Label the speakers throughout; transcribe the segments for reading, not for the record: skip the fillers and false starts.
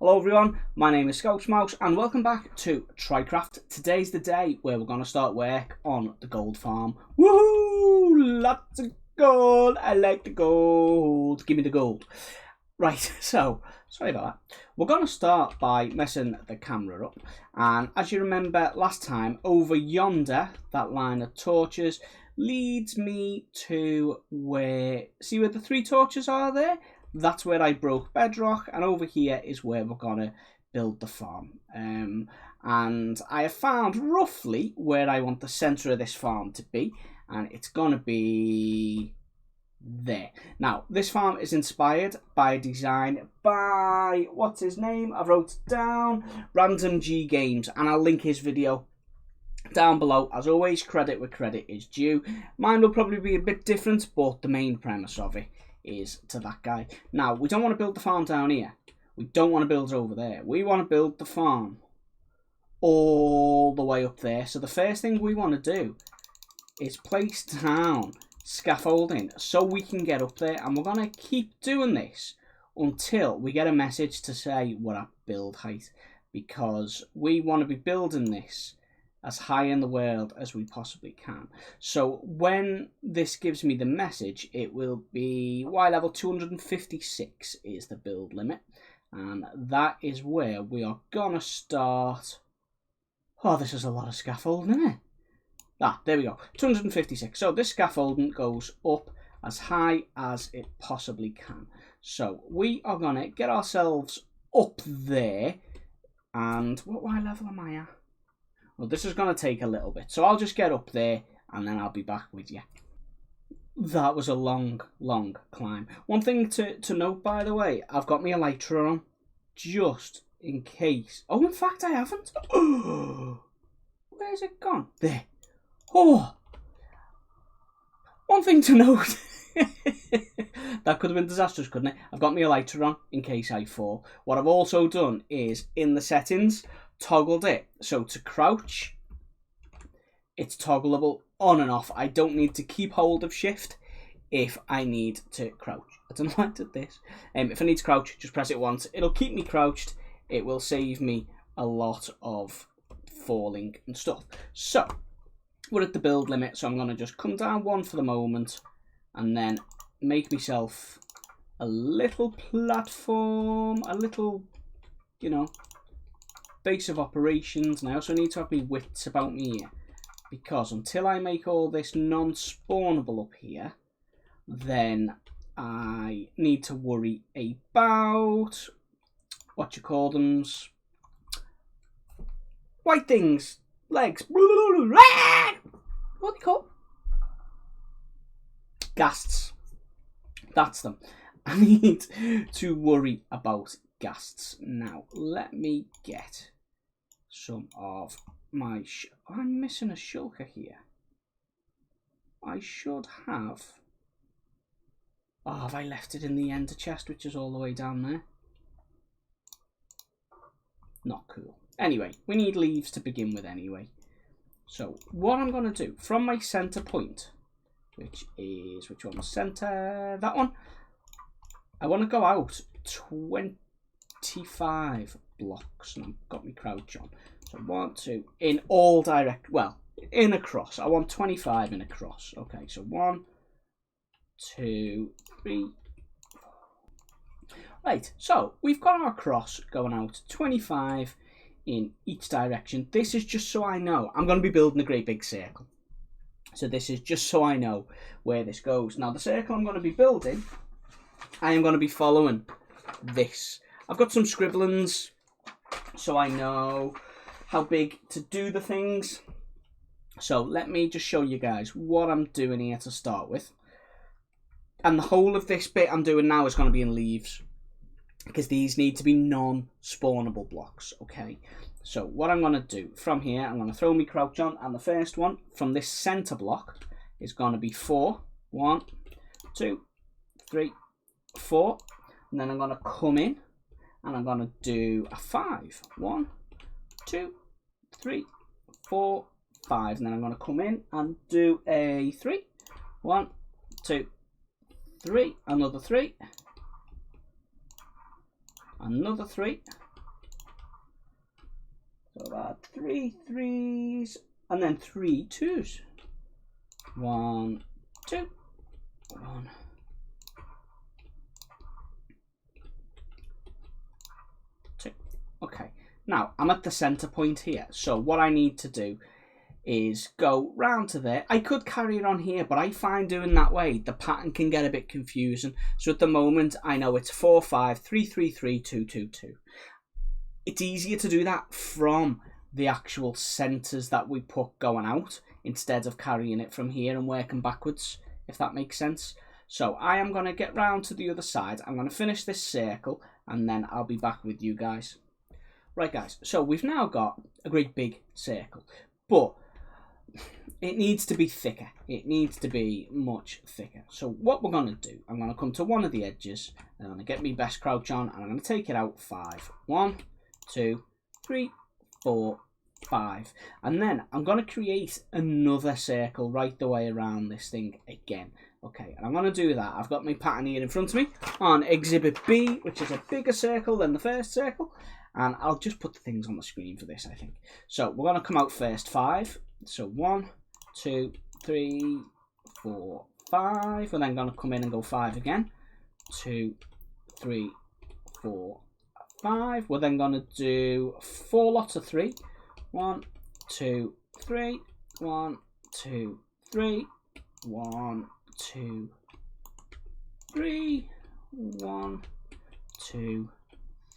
Speaker 1: Hello everyone, my name is Scout Mouse and welcome back to Trycraft. Today's the day where we're going to start work on the gold farm. Woohoo! Lots of gold! I like the gold. Give me the gold. Right, so, sorry about that. We're going to start by messing the camera up. And as you remember last time, over yonder, that line of torches leads me to where, see where the 3 torches are there? That's where I broke bedrock, and over here is where we're going to build the farm. And I have found roughly where I want the centre of this farm to be, and it's going to be there. Now, this farm is inspired by a design by, what's his name? I wrote it down, Random G Games, and I'll link his video down below. As always, credit where credit is due. Mine will probably be a bit different, but the main premise of it is to that guy. Now, we don't want to build the farm down here. We don't want to build it over there. We want to build the farm all the way up there. So the first thing we want to do is place down scaffolding so we can get up there. And we're going to keep doing this until we get a message to say we're at build height. Because we want to be building this as high in the world as we possibly can. So when this gives me the message, it will be Y level 256 is the build limit. And that is where we are gonna start. Oh, this is a lot of scaffolding, isn't it? Ah, there we go, 256. So this scaffolding goes up as high as it possibly can. So we are gonna get ourselves up there. And what Y level am I at? Well, this is going to take a little bit, so I'll just get up there and then I'll be back with you. That was a long, long climb. One thing to note, by the way, I've got my elytra on, just in case. Oh, in fact, I haven't. Oh, where's it gone? There. Oh, one thing to note. That could have been disastrous, couldn't it? I've got my elytra on in case I fall. What I've also done is, in the settings, toggled it so to crouch it's toggleable on and off. I don't need to keep hold of shift if I need to crouch. I don't know why I did this. If I need to crouch, just press it once. It'll keep me crouched. It will save me a lot of falling and stuff. So we're at the build limit, so I'm going to just come down 1 for the moment and then make myself a little platform, a little, you know, base of operations. And I also need to have my wits about me here, because until I make all this non-spawnable up here, then I need to worry about what you call them, white things, legs, what are they called? Ghasts. That's them. I need to worry about ghasts. Now, let me get some of my... I'm missing a shulker here. I should have... Oh, have I left it in the ender chest, which is all the way down there? Not cool. Anyway, we need leaves to begin with anyway. So, what I'm going to do, from my centre point, which is... Which one was centre? That one. I want to go out 25 blocks, and I've got my crouch on. So 1, 2, in all direct, well, in a cross. I want 25 in a cross. Okay, so 1, 2, 3, 4. Right, so we've got our cross going out 25 in each direction. This is just so I know. I'm going to be building a great big circle. So this is just so I know where this goes. Now, the circle I'm going to be building, I am going to be following this. I've got some scribblings so I know how big to do the things. So let me just show you guys what I'm doing here to start with. And the whole of this bit I'm doing now is going to be in leaves, because these need to be non-spawnable blocks, okay? So what I'm going to do from here, I'm going to throw my crouch on, and the first one from this centre block is going to be 4. 1, 2, 3, 4. And then I'm going to come in and I'm going to do a 5. 1, 2, 3, 4, 5. And then I'm going to come in and do a 3. 1, 2, 3. Another 3. Another 3. So about 3 3s and then 3 2s. 1, 2, 1. Okay, now I'm at the center point here, so what I need to do is go round to there. I could carry it on here, but I find doing that way the pattern can get a bit confusing. So at the moment I know it's 4 5 3 3 3 2 2 2. It's easier to do that from the actual centers that we put going out instead of carrying it from here and working backwards, if that makes sense. So I am going to get round to the other side. I'm going to finish this circle and then I'll be back with you guys. Right guys, so we've now got a great big circle, but it needs to be thicker. It needs to be much thicker. So what we're going to do, I'm going to come to one of the edges, and I'm going to get my best crouch on, and I'm going to take it out 5. 1, 2, 3, 4, 5. And then I'm going to create another circle right the way around this thing again. Okay, and I'm going to do that. I've got my pattern here in front of me on Exhibit B, which is a bigger circle than the first circle. And I'll just put the things on the screen for this, I think. So we're going to come out first 5. So 1, 2, 3, 4, 5. We're then going to come in and go 5 again. 2, 3, 4, 5. We're then going to do 4 lots of 3. 1, 2, 3. 1, 2, 3. 1, 2, 3. 1, 2,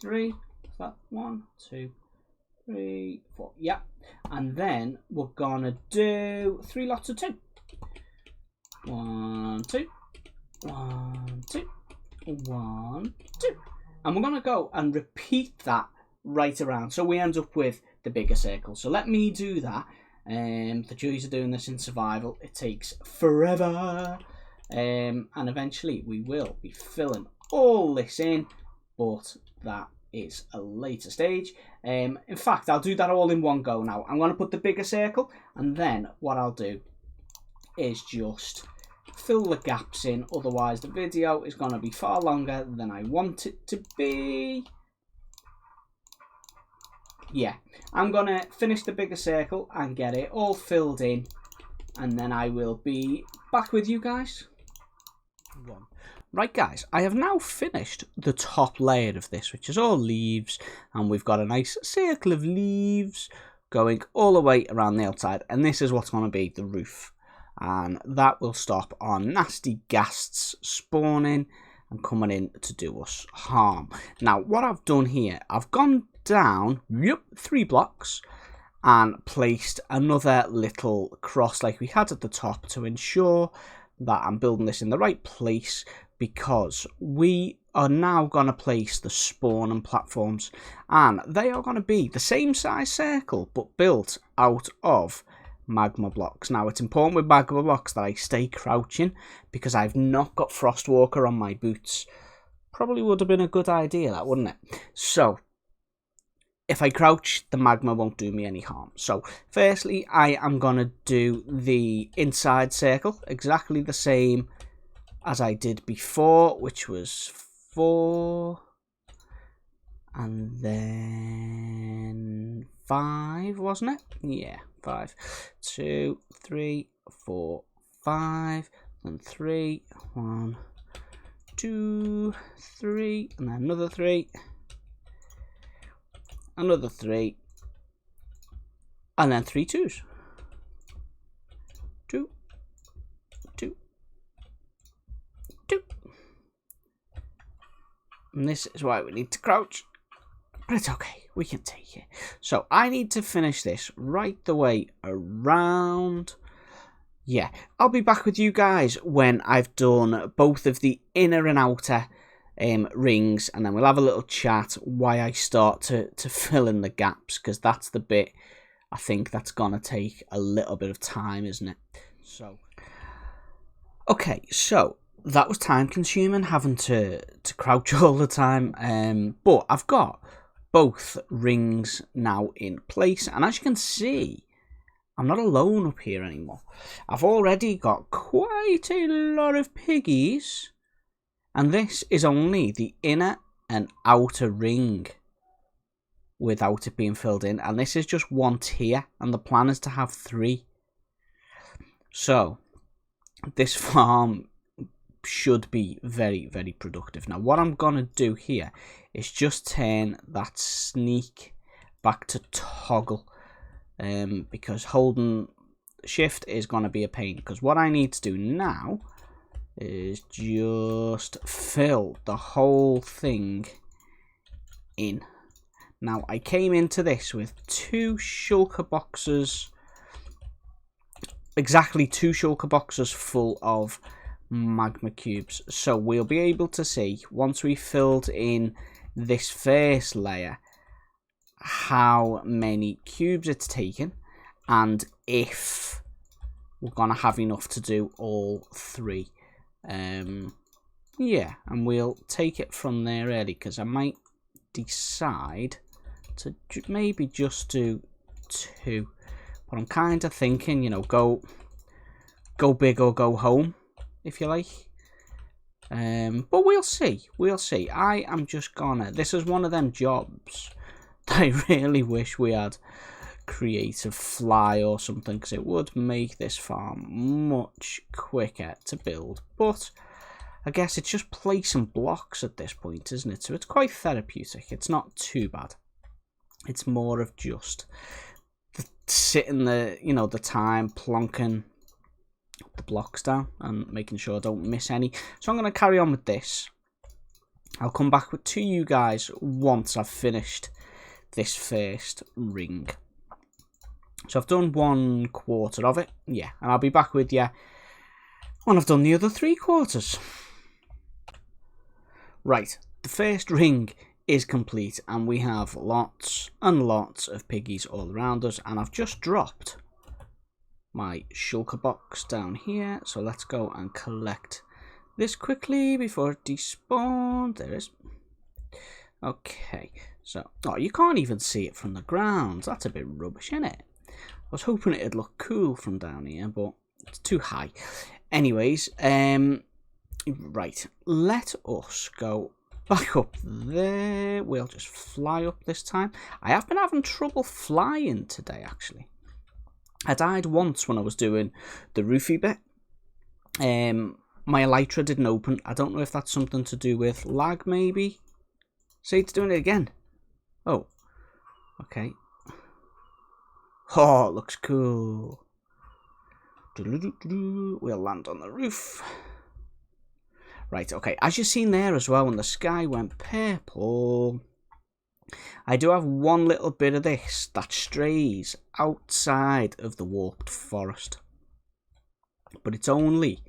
Speaker 1: 3. That 1, 2, 3, 4. Yeah, and then we're gonna do 3 lots of 2. 1, 2, 1, 2, 1, 2, and we're gonna go and repeat that right around, so we end up with the bigger circle. So let me do that. The joys of doing this in survival, it takes forever, and eventually we will be filling all this in, but that is a later stage. In fact, I'll do that all in one go now. I'm going to put the bigger circle, and then what I'll do is just fill the gaps in, otherwise the video is going to be far longer than I want it to be. Yeah, I'm going to finish the bigger circle and get it all filled in, and then I will be back with you guys. Right guys, I have now finished the top layer of this, which is all leaves, and we've got a nice circle of leaves going all the way around the outside, and this is what's going to be the roof, and that will stop our nasty ghasts spawning and coming in to do us harm. Now what I've done here, I've gone down 3 blocks and placed another little cross like we had at the top to ensure that I'm building this in the right place, because we are now going to place the spawning platforms, and they are going to be the same size circle but built out of magma blocks. Now it's important with magma blocks that I stay crouching, because I've not got Frostwalker on my boots. Probably would have been a good idea, that, wouldn't it? So if I crouch, the magma won't do me any harm. So firstly, I am going to do the inside circle exactly the same as I did before, which was 4 and then 5, wasn't it? Yeah, 5. 2, 3, 4, 5, and 3. 1, 2, 3, and then another 3. Another 3, and then 3 2s. 2, 2, 2. And this is why we need to crouch, but it's okay, we can take it. So I need to finish this right the way around. Yeah, I'll be back with you guys when I've done both of the inner and outer rings, and then we'll have a little chat why I start to fill in the gaps, because that's the bit I think that's gonna take a little bit of time, isn't it? So okay, so that was time consuming, having to crouch all the time, but I've got both rings now in place, and as you can see, I'm not alone up here anymore. I've already got quite a lot of piggies. And this is only the inner and outer ring. without it being filled in, and this is just one tier, and the plan is to have 3. So this farm should be very, very productive. Now what I'm gonna do here is just turn that sneak back to toggle, because holding shift is gonna be a pain, because what I need to do now is just fill the whole thing in. Now I came into this with 2 shulker boxes, exactly 2 shulker boxes full of magma cubes. So we'll be able to see, once we filled in this first layer, how many cubes it's taken, and if we're gonna have enough to do all 3. Yeah, and we'll take it from there really, because I might decide to maybe just do 2, but I'm kind of thinking, you know, go big or go home, if you like. But we'll see. I am just gonna, this is one of them jobs that I really wish we had creative fly or something, because it would make this farm much quicker to build. But I guess it's just placing blocks at this point, isn't it? So it's quite therapeutic. It's not too bad. It's more of just sitting there, you know, the time plonking the blocks down and making sure I don't miss any. So I'm going to carry on with this. I'll come back to you guys once I've finished this first ring. So I've done 1/4 of it, yeah, and I'll be back with you when I've done the other 3/4. Right, the first ring is complete, and we have lots and lots of piggies all around us, and I've just dropped my shulker box down here, so let's go and collect this quickly before it despawns. There it is. Okay, so, oh, you can't even see it from the ground. That's a bit rubbish, isn't it? I was hoping it'd look cool from down here, but it's too high. Anyways, right, let us go back up there. We'll just fly up this time. I have been having trouble flying today, actually. I died once when I was doing the roofie bit. My elytra didn't open. I don't know if that's something to do with lag, maybe. See, it's doing it again. Oh, okay. Oh, it looks cool. We'll land on the roof. Right, okay. As you've seen there as well, when the sky went purple, I do have one little bit of this that strays outside of the warped forest. But it's only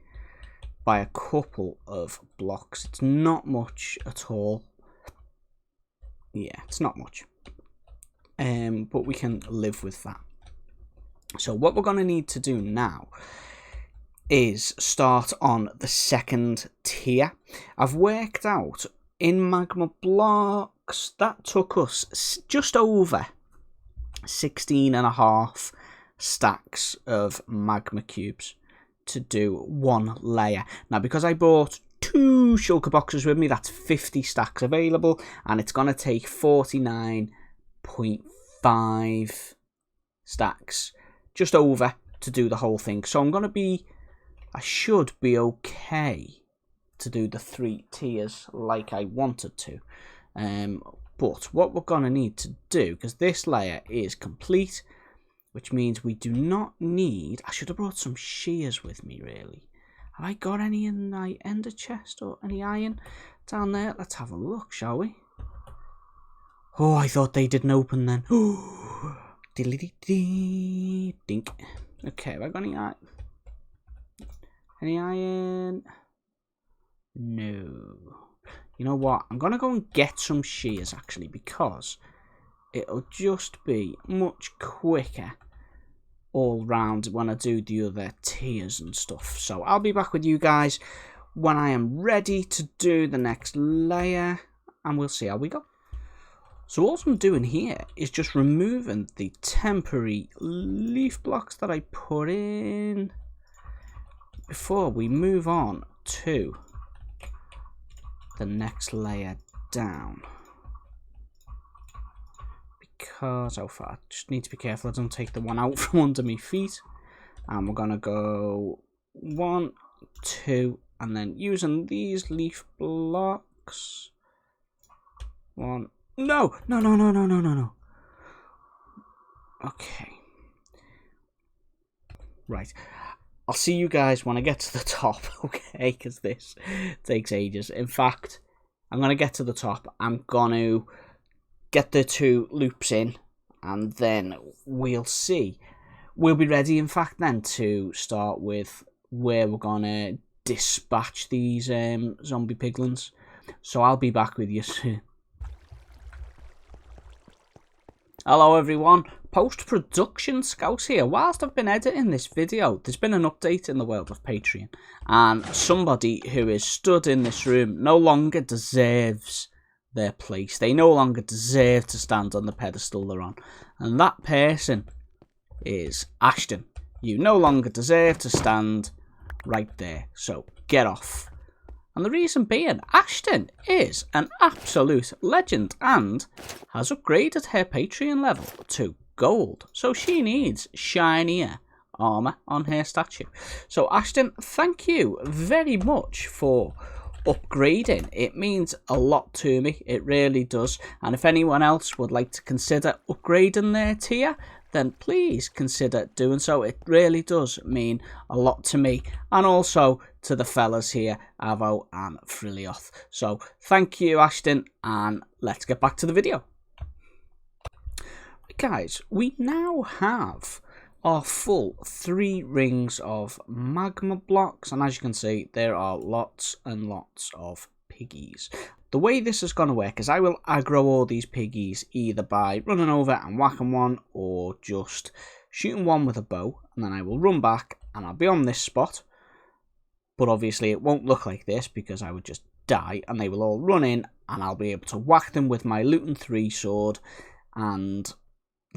Speaker 1: by a couple of blocks. It's not much at all. Yeah, it's not much. But we can live with that. So what we're going to need to do now is start on the second tier. I've worked out in magma blocks that took us just over 16.5 stacks of magma cubes to do 1 layer. Now, because I bought 2 shulker boxes with me, that's 50 stacks available, and it's going to take 49.5 stacks, just over, to do the whole thing. So I should be okay to do the 3 tiers like I wanted to. But what we're going to need to do, because this layer is complete, which means we do not need... I should have brought some shears with me, really. Have I got any in my ender chest or any iron down there? Let's have a look, shall we? Oh, I thought they didn't open then. Dink. Okay, have I got any iron? Any iron? No. You know what? I'm going to go and get some shears, actually, because it'll just be much quicker all round when I do the other tiers and stuff. So I'll be back with you guys when I am ready to do the next layer, and we'll see how we go. So what I'm doing here is just removing the temporary leaf blocks that I put in before we move on to the next layer down, because how far? Just need to be careful I don't take the one out from under my feet. And we're gonna go 1, 2, and then using these leaf blocks. 1. No. Okay. Right. I'll see you guys when I get to the top, okay? Because this takes ages. In fact, I'm going to get to the top. I'm going to get the 2 loops in, and then we'll see. We'll be ready, in fact, then to start with where we're going to dispatch these zombie piglins. So I'll be back with you soon. Hello everyone, post-production Scouse here. Whilst I've been editing this video, there's been an update in the world of Patreon, and somebody who is stood in this room no longer deserves their place. They no longer deserve to stand on the pedestal they're on, and that person is Ashton. You no longer deserve to stand right there, so get off. And the reason being, Ashton is an absolute legend and has upgraded her Patreon level to gold. So she needs shinier armour on her statue. So Ashton, thank you very much for upgrading. It means a lot to me. It really does. And if anyone else would like to consider upgrading their tier, then please consider doing so. It really does mean a lot to me and also to the fellas here, Avo and Frilioth. So thank you, Ashton, and let's get back to the video. Guys, we now have our full 3 rings of magma blocks, and as you can see, there are lots and lots of piggies. The way this is going to work is I will aggro all these piggies either by running over and whacking one or just shooting one with a bow, and then I will run back and I'll be on this spot. But obviously it won't look like this because I would just die and they will all run in and I'll be able to whack them with my Luton 3 sword and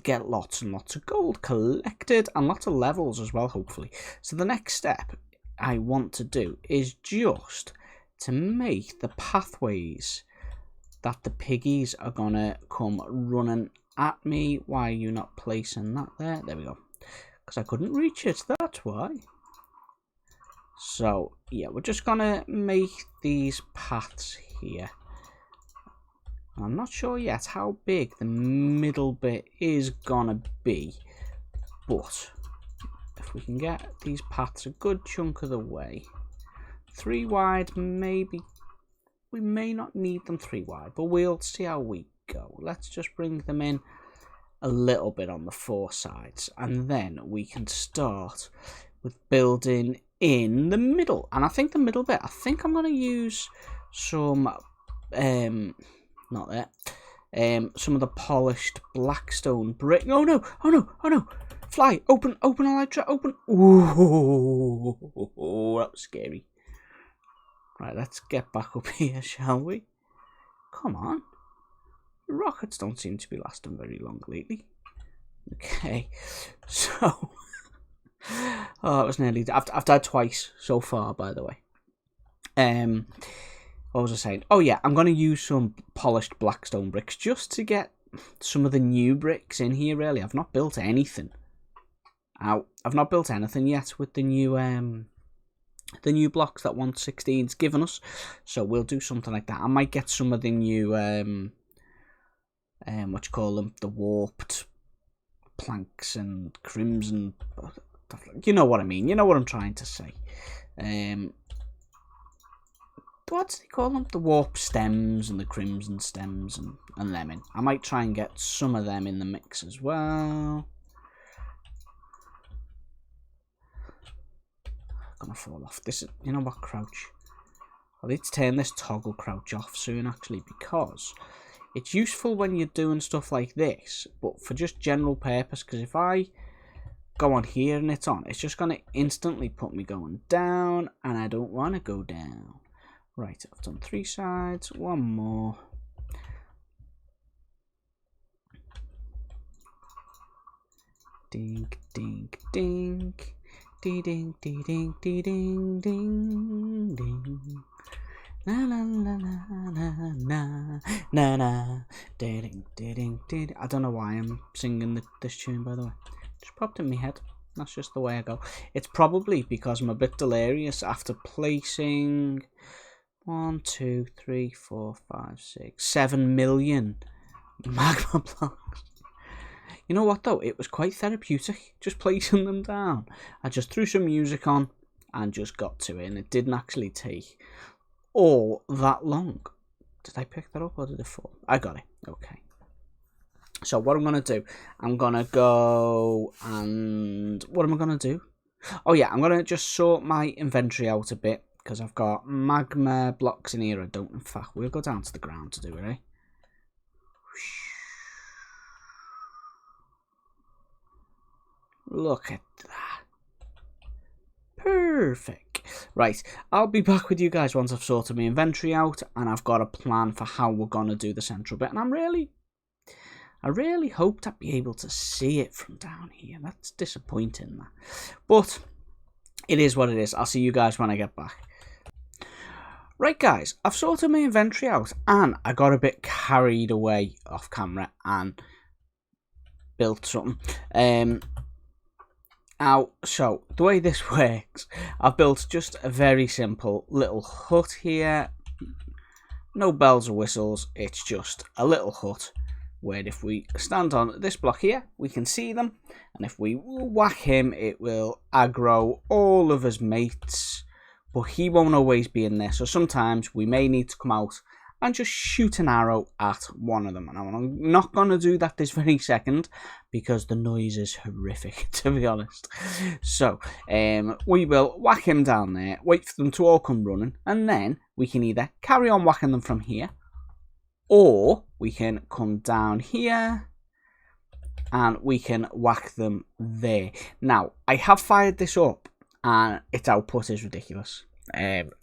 Speaker 1: get lots and lots of gold collected and lots of levels as well, hopefully. So the next step I want to do is just to make the pathways that the piggies are gonna come running at me. Why are you not placing that there? There we go. Because I couldn't reach it, that's why. So yeah, we're just gonna make these paths here. I'm not sure yet how big the middle bit is gonna be, but if we can get these paths a good chunk of the way, 3 wide, maybe we may not need them 3 wide, but we'll see how we go. Let's just bring them in a little bit on the 4 sides, and then we can start with building in the middle. And I think the middle bit, I think I'm going to use some not that some of the polished blackstone brick. Oh no, fly, open elytra, open. Ooh, that was scary. Right, let's get back up here, shall we? Come on. Rockets don't seem to be lasting very long lately. Okay, so oh, it was nearly. I've died twice so far, by the way. What was I saying? Oh yeah, I'm going to use some polished blackstone bricks just to get some of the new bricks in here, really. I've not built anything. I've not built anything yet with the new blocks that 116's given us. So we'll do something like that. I might get some of the new, what you call them, the warped planks and crimson. You know what I mean. You know what I'm trying to say. What do they call them? The warp stems and the crimson stems and lemon. I might try and get some of them in the mix as well. Gonna fall off. This is, you know what, crouch. I need to turn this toggle crouch off soon, actually, because it's useful when you're doing stuff like this, but for just general purpose. Because if I go on here and it's on, it's just gonna instantly put me going down, and I don't want to go down. Right, I've done 3 sides, 1 more. Ding, ding, ding. Ding, ding, ding, ding, ding, ding, ding. Na na na na na na na na. Ding ding ding. I don't know why I'm singing this tune, by the way. Just popped in my head. That's just the way I go. It's probably because I'm a bit delirious after placing 1, 2, 3, 4, 5, 6, 7 million magma blocks. You know what though? It was quite therapeutic just placing them down. I just threw some music on and just got to it, and it didn't actually take all that long. Did I pick that up or did it fall? I got it. Okay. So what I'm going to do, I'm going to go and... What am I going to do? Oh yeah, I'm going to just sort my inventory out a bit because I've got magma blocks in here. I don't... In fact, we'll go down to the ground to do it, eh? Look at that. Perfect. Right, I'll be back with you guys once I've sorted my inventory out and I've got a plan for how we're going to do the central bit. And I really hoped I'd be able to see it from down here. That's disappointing, that. But it is what it is. I'll see you guys when I get back. Right, guys, I've sorted my inventory out and I got a bit carried away off camera and built something. So the way this works, I've built just a very simple little hut here. No bells or whistles, it's just a little hut where if we stand on this block here, we can see them. And if we whack him, it will aggro all of his mates. But he won't always be in there. So sometimes we may need to come out and just shoot an arrow at one of them. And I'm not going to do that this very second because the noise is horrific, to be honest. So we will whack him down there, wait for them to all come running, and then we can either carry on whacking them from here, or we can come down here and we can whack them there. Now, I have fired this up and its output is ridiculous.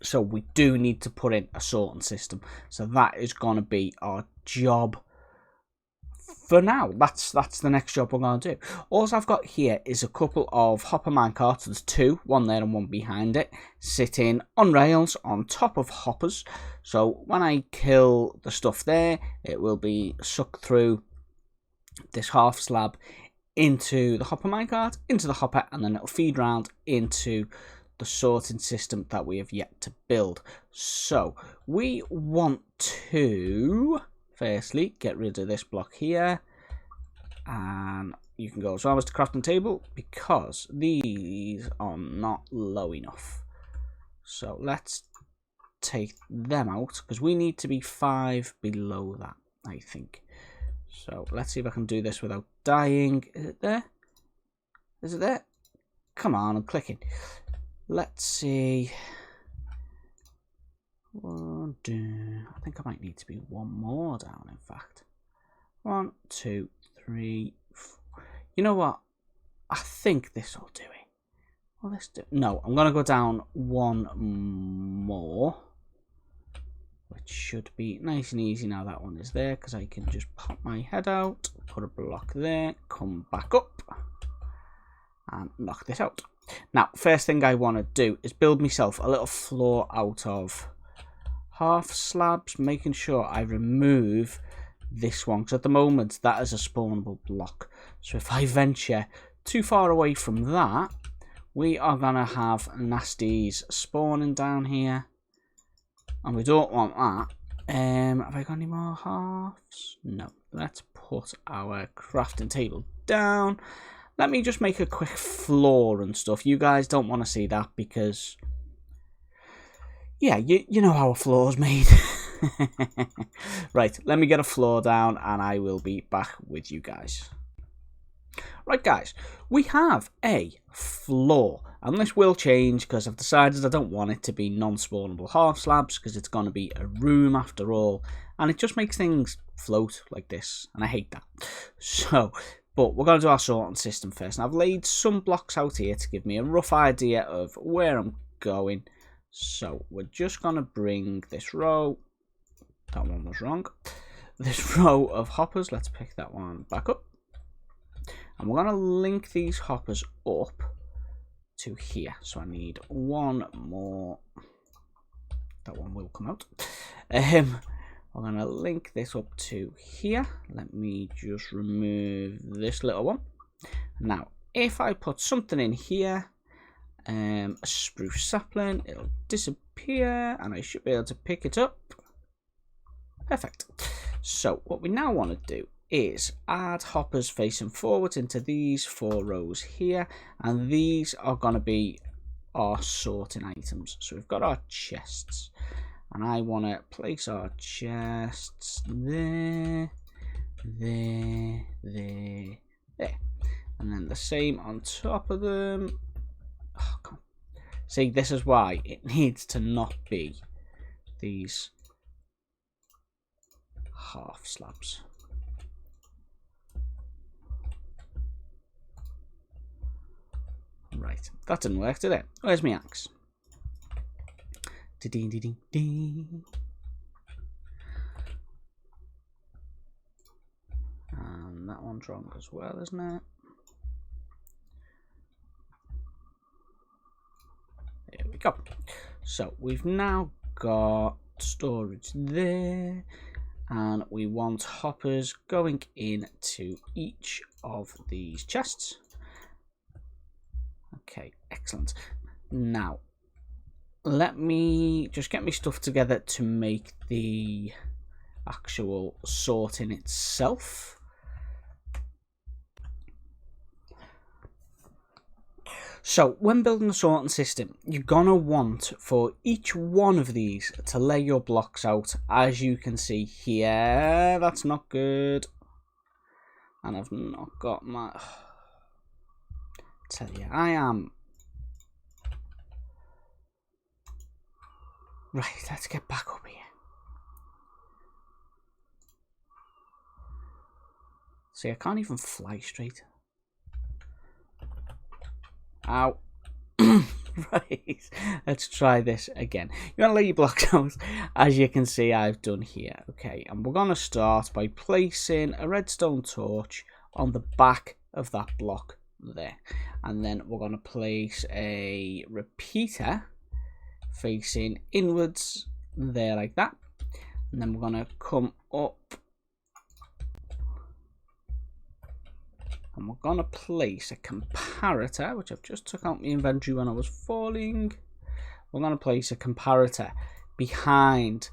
Speaker 1: So we do need to put in a sorting system. So that is going to be our job for now. That's the next job we're going to do. All I've got here is a couple of hopper minecarts. There's two, one there and one behind it, sitting on rails on top of hoppers. So when I kill the stuff there, it will be sucked through this half slab into the hopper minecart, into the hopper, and then it'll feed round into the sorting system that we have yet to build. So we want to firstly get rid of this block here, and you can go as well as the crafting table because these are not low enough. So let's take them out because we need to be 5 below that, I think. So let's see if I can do this without dying. Is it there? Is it there? Come on, I'm clicking. Let's see. I think I might need to be one more down, in fact. 1, 2, 3, 4. You know what? I think this will do it. Well, let's do. No, I'm going to go down one more, which should be nice and easy now that one is there, because I can just pop my head out, put a block there, come back up, and knock this out. Now, first thing I want to do is build myself a little floor out of half slabs, making sure I remove this one, because at the moment that is a spawnable block. So if I venture too far away from that, we are going to have nasties spawning down here, and we don't want that. Have I got any more halves? No. Let's put our crafting table down. Let me just make a quick floor and stuff. You guys don't want to see that because, yeah, you know how a floor's made. Right, let me get a floor down and I will be back with you guys. Right, guys, we have a floor. And this will change because I've decided I don't want it to be non-spawnable half slabs because it's going to be a room after all. And it just makes things float like this. And I hate that. So, but we're going to do our sorting system first. And I've laid some blocks out here to give me a rough idea of where I'm going. So we're just going to bring this row. That one was wrong. This row of hoppers. Let's pick that one back up. And we're going to link these hoppers up to here. So I need one more that one will come out. We're going to link this up to here. Let me just remove this little one. Now, if I put something in here, a spruce sapling, it'll disappear and I should be able to pick it up. Perfect. So what we now want to do is add hoppers facing forwards into these 4 rows here, and these are going to be our sorting items. So we've got our chests, and I want to place our chests there, there, and then the same on top of them. Oh, come on. See, this is why it needs to not be these half slabs. Right, that didn't work, did it? Where's my axe? And that one's wrong as well, isn't it? There we go. So we've now got storage there, and we want hoppers going into each of these chests. Okay, excellent. Now, let me just get my stuff together to make the actual sorting itself. So, when building a sorting system, you're going to want for each one of these to lay your blocks out. As you can see here, that's not good. And I've not got my... tell you, I am... Right, let's get back up here. See, I can't even fly straight. Ow. Right, let's try this again. You're going to lay your blocks out, as you can see I've done here. Okay, and we're going to start by placing a redstone torch on the back of that block there. And then we're going to place a repeater facing inwards there like that. And then we're going to come up and we're going to place a comparator, which I've just took out my inventory when I was falling. We're going to place a comparator behind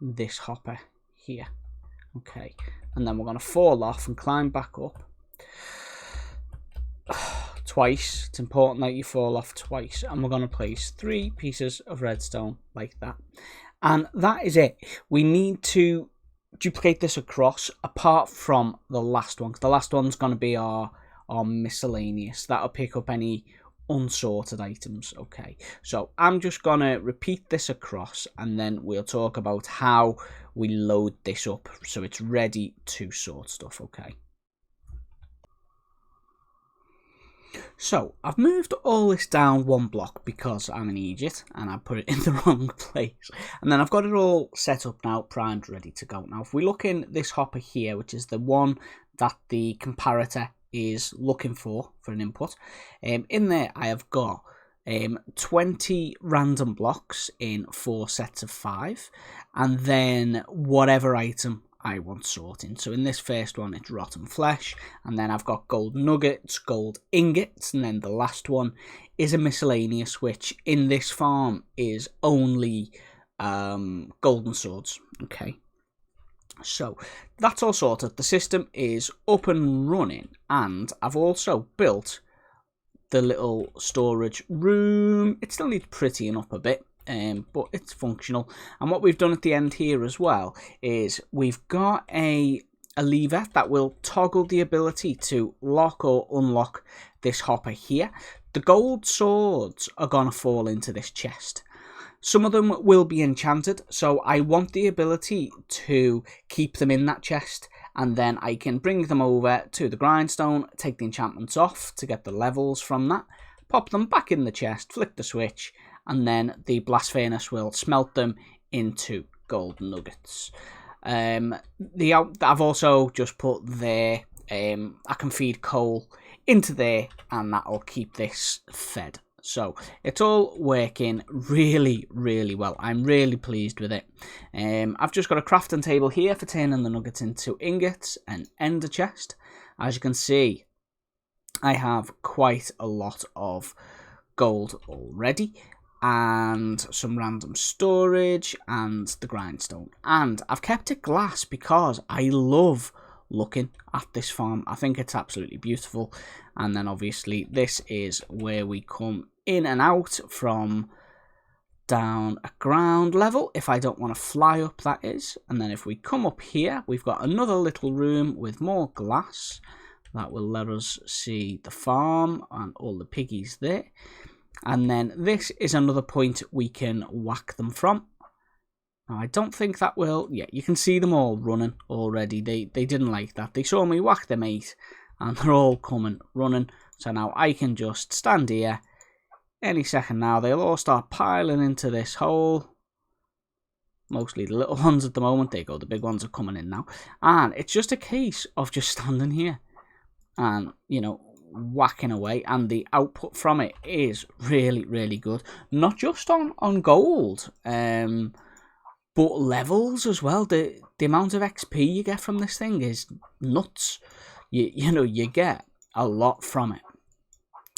Speaker 1: this hopper here. Okay, and then we're going to fall off and climb back up twice. It's important that you fall off twice. And we're going to place 3 pieces of redstone like that. And that is it. We need to duplicate this across, apart from the last one, because the last one's going to be our miscellaneous. That'll pick up any unsorted items. Okay, so I'm just going to repeat this across, and then we'll talk about how we load this up so it's ready to sort stuff. Okay, so I've moved all this down 1 block because I'm an idiot and I put it in the wrong place. And then I've got it all set up now, primed, ready to go. Now, if we look in this hopper here, which is the one that the comparator is looking for an input, in there I have got 20 random blocks in 4 sets of 5, and then whatever item I want sorting. So in this first one, it's rotten flesh, and then I've got gold nuggets, gold ingots, and then the last one is a miscellaneous, which in this farm is only golden swords. Okay, so that's all sorted. The system is up and running, and I've also built the little storage room. It still needs prettying up a bit, but it's functional. And what we've done at the end here as well is we've got a lever that will toggle the ability to lock or unlock this hopper here. The gold swords are going to fall into this chest. Some of them will be enchanted, so I want the ability to keep them in that chest, and then I can bring them over to the grindstone, take the enchantments off to get the levels from that, pop them back in the chest, flick the switch, and then the blast furnace will smelt them into gold nuggets. I've also just put there, I can feed coal into there, and that'll keep this fed So it's all working really, really well. I'm really pleased with it. I've just got a crafting table here for turning the nuggets into ingots and ender chest. As you can see, I have quite a lot of gold already, and some random storage and the grindstone. And I've kept it glass because I love looking at this farm. I think it's absolutely beautiful. And then obviously this is where we come in and out from down at ground level, if I don't want to fly up, that is. And then if we come up here, we've got another little room with more glass that will let us see the farm and all the piggies there. And then this is another point we can whack them from. Now, I don't think that will... Yeah, you can see them all running already. They didn't like that. They saw me whack them 8, and they're all coming, running. So now I can just stand here. Any second now, they'll all start piling into this hole. Mostly the little ones at the moment. There you go, the big ones are coming in now. And it's just a case of just standing here and, you know, whacking away, and the output from it is really, really good. Not just on gold, but levels as well. The amount of XP you get from this thing is nuts. You know, you get a lot from it.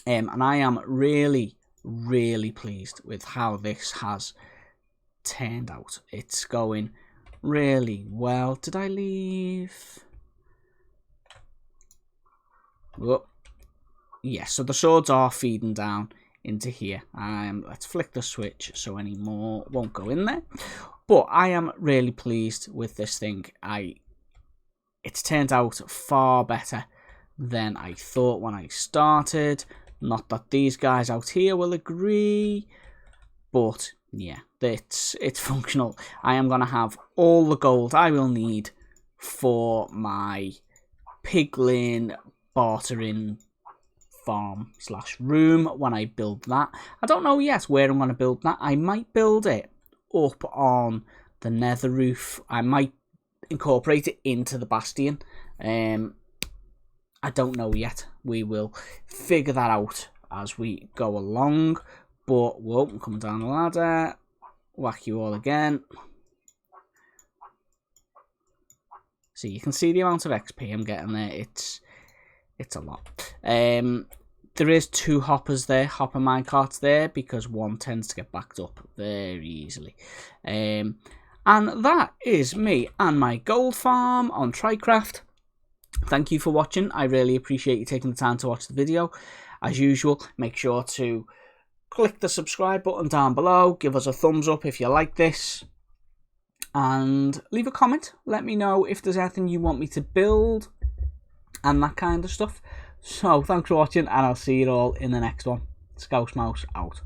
Speaker 1: And I am really, really pleased with how this has turned out. It's going really well. Did I leave? Whoop. Yes, so the swords are feeding down into here. Let's flick the switch so any more won't go in there. But I am really pleased with this thing. It's turned out far better than I thought when I started. Not that these guys out here will agree, but yeah, it's functional. I am going to have all the gold I will need for my piglin bartering farm / room when I build that. I don't know yet where I'm going to build that. I might build it up on the nether roof. I might incorporate it into the bastion. I don't know yet. We will figure that out as we go along. But, whoa, I'm coming down the ladder. Whack you all again. So you can see the amount of XP I'm getting there. It's a lot. There is 2 hoppers there, hopper minecarts there, because one tends to get backed up very easily. And that is me and my gold farm on Trycraft. Thank you for watching. I really appreciate you taking the time to watch the video. As usual, make sure to click the subscribe button down below. Give us a thumbs up if you like this. And leave a comment. Let me know if there's anything you want me to build and that kind of stuff. So, thanks for watching, and I'll see you all in the next one. Scouse Mouse out.